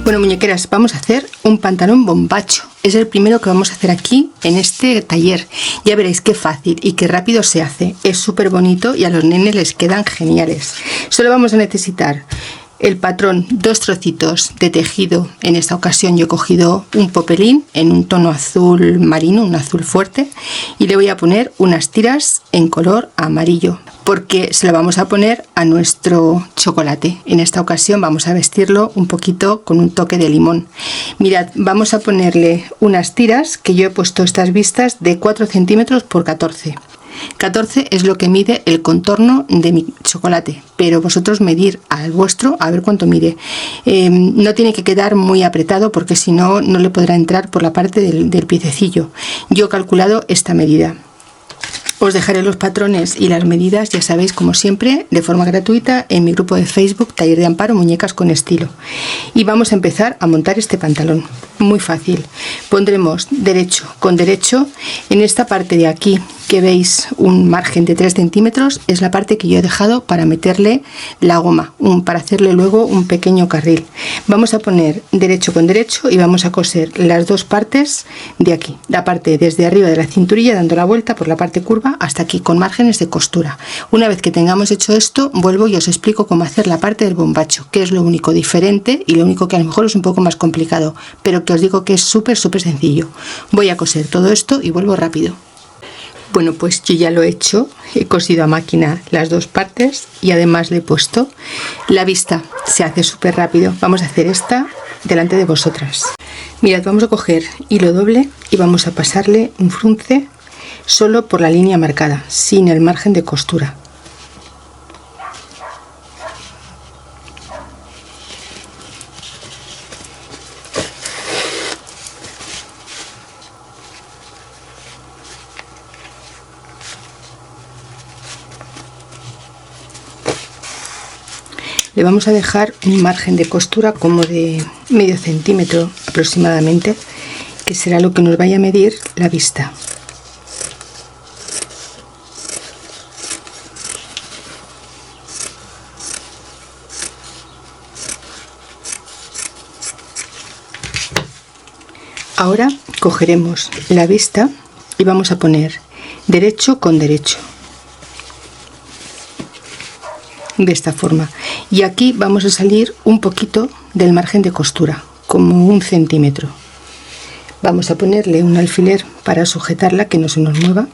Bueno, muñequeras, vamos a hacer un pantalón bombacho. Es el primero que vamos a hacer aquí en este taller. Ya veréis qué fácil y qué rápido se hace. Es súper bonito y a los nenes les quedan geniales. Solo vamos a necesitar el patrón, 2 trocitos de tejido. En esta ocasión yo he cogido un popelín en un tono azul marino, un azul fuerte, y le voy a poner unas tiras en color amarillo, porque se lo vamos a poner a nuestro chocolate. En esta ocasión vamos a vestirlo un poquito con un toque de limón. Mirad, vamos a ponerle unas tiras que yo he puesto estas vistas de 4 centímetros por 14. 14 es lo que mide el contorno de mi chocolate, pero vosotros medir al vuestro a ver cuánto mide. No tiene que quedar muy apretado porque si no, no le podrá entrar por la parte del piececillo. Yo he calculado esta medida. Os dejaré los patrones y las medidas, ya sabéis, como siempre, de forma gratuita en mi grupo de Facebook Taller de Amparo Muñecas con Estilo. Y vamos a empezar a montar este pantalón. Muy fácil. Pondremos derecho con derecho. En esta parte de aquí que veis un margen de 3 centímetros es la parte que yo he dejado para meterle la goma, para hacerle luego un pequeño carril. Vamos a poner derecho con derecho y vamos a coser las dos partes de aquí, la parte desde arriba de la cinturilla dando la vuelta por la parte curva hasta aquí con márgenes de costura. Una vez que tengamos hecho esto, vuelvo y os explico cómo hacer la parte del bombacho, que es lo único diferente y lo único que a lo mejor es un poco más complicado, pero que os digo que es súper sencillo. Voy a coser todo esto y vuelvo rápido. Bueno, pues yo ya lo he hecho, he cosido a máquina las dos partes y además le he puesto la vista. Se hace súper rápido. Vamos a hacer esta delante de vosotras. Mirad, vamos a coger hilo doble y vamos a pasarle un frunce solo por la línea marcada, sin el margen de costura. Le vamos a dejar un margen de costura como de medio centímetro aproximadamente, que será lo que nos vaya a medir la vista. Ahora cogeremos la vista y vamos a poner derecho con derecho. De esta forma, y aquí vamos a salir un poquito del margen de costura, como 1 centímetro. Vamos a ponerle un alfiler para sujetarla, que no se nos mueva,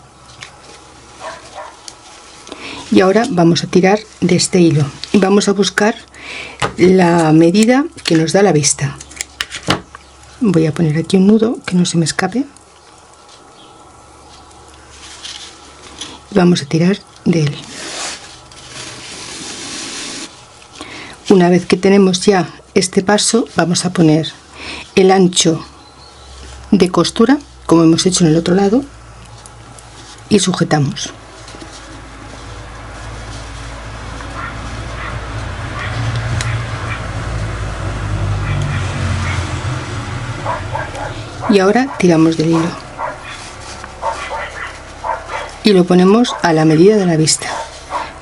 y ahora vamos a tirar de este hilo y vamos a buscar la medida que nos da la vista. Voy a poner aquí un nudo que no se me escape y vamos a tirar de él. Una vez que tenemos ya este paso, vamos a poner el ancho de costura, como hemos hecho en el otro lado, y sujetamos. Y ahora tiramos del hilo y lo ponemos a la medida de la vista.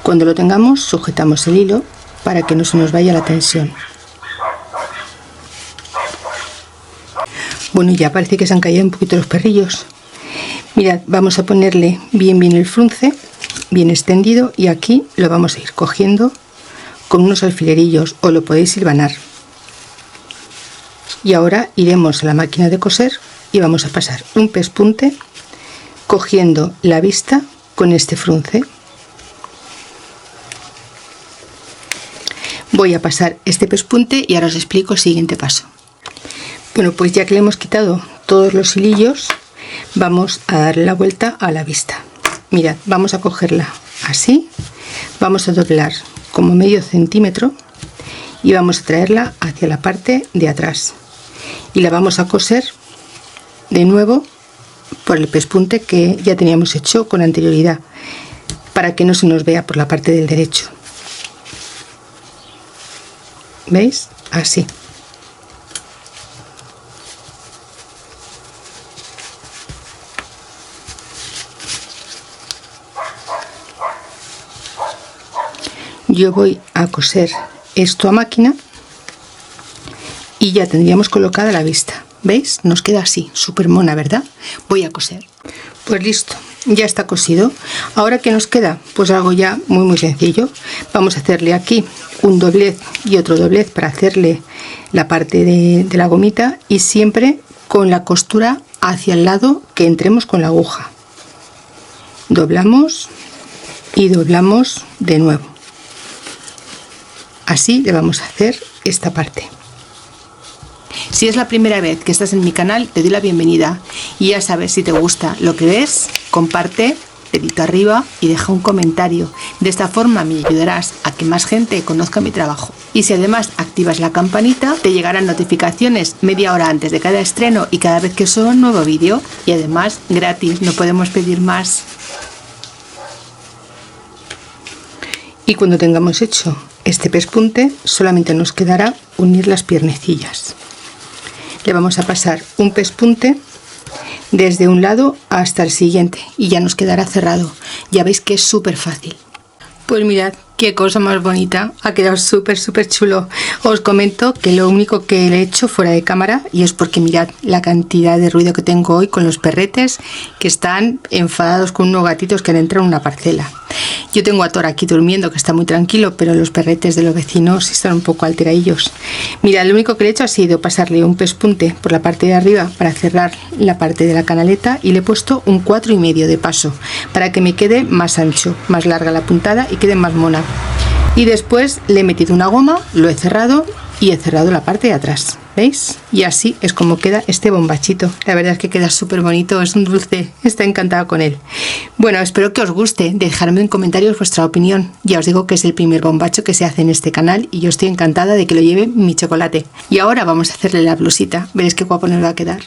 Cuando lo tengamos, sujetamos el hilo para que no se nos vaya la tensión. Bueno, ya parece que se han caído un poquito los perrillos. Mirad, vamos a ponerle bien el frunce, bien extendido, y aquí lo vamos a ir cogiendo con unos alfilerillos, o lo podéis hilvanar. Y ahora iremos a la máquina de coser y vamos a pasar un pespunte cogiendo la vista con este frunce. Voy a pasar este pespunte y ahora os explico el siguiente paso. Bueno, pues ya que le hemos quitado todos los hilillos, vamos a darle la vuelta a la vista. Mirad, vamos a cogerla así, vamos a doblar como medio centímetro y vamos a traerla hacia la parte de atrás y la vamos a coser de nuevo por el pespunte que ya teníamos hecho con anterioridad, para que no se nos vea por la parte del derecho. ¿Veis? Así. Yo voy a coser esto a máquina y ya tendríamos colocada la vista. ¿Veis? Nos queda así, súper mona, ¿verdad? Voy a coser. Pues listo, ya está cosido. Ahora, ¿qué nos queda? Pues algo ya muy sencillo. Vamos a hacerle aquí un doblez y otro doblez para hacerle la parte de la gomita, y siempre con la costura hacia el lado que entremos con la aguja. Doblamos y doblamos de nuevo. Así le vamos a hacer esta parte. Si es la primera vez que estás en mi canal, te doy la bienvenida, y ya sabes, si te gusta lo que ves, comparte, dedito arriba y deja un comentario. De esta forma me ayudarás a que más gente conozca mi trabajo. Y si además activas la campanita, te llegarán notificaciones media hora antes de cada estreno y cada vez que subo un nuevo vídeo, y además gratis, no podemos pedir más. Y cuando tengamos hecho este pespunte, solamente nos quedará unir las piernecillas. Le vamos a pasar un pespunte desde un lado hasta el siguiente y ya nos quedará cerrado. Ya veis que es súper fácil. Pues mirad qué cosa más bonita, ha quedado súper chulo. Os comento que lo único que le he hecho fuera de cámara, y es porque mirad la cantidad de ruido que tengo hoy con los perretes que están enfadados con unos gatitos que han entrado en una parcela. Yo tengo a Thor aquí durmiendo, que está muy tranquilo, pero los perretes de los vecinos están un poco alteradillos. Mira, lo único que le he hecho ha sido pasarle un pespunte por la parte de arriba para cerrar la parte de la canaleta, y le he puesto un 4,5 de paso para que me quede más ancho, más larga la puntada y quede más mona. Y después le he metido una goma, lo he cerrado y he cerrado la parte de atrás. ¿Veis? Y así es como queda este bombachito. La verdad es que queda súper bonito, es un dulce, está encantada con él. Bueno, espero que os guste, dejadme en comentarios vuestra opinión. Ya os digo que es el primer bombacho que se hace en este canal y yo estoy encantada de que lo lleve mi chocolate. Y ahora vamos a hacerle la blusita, veréis qué guapo nos va a quedar.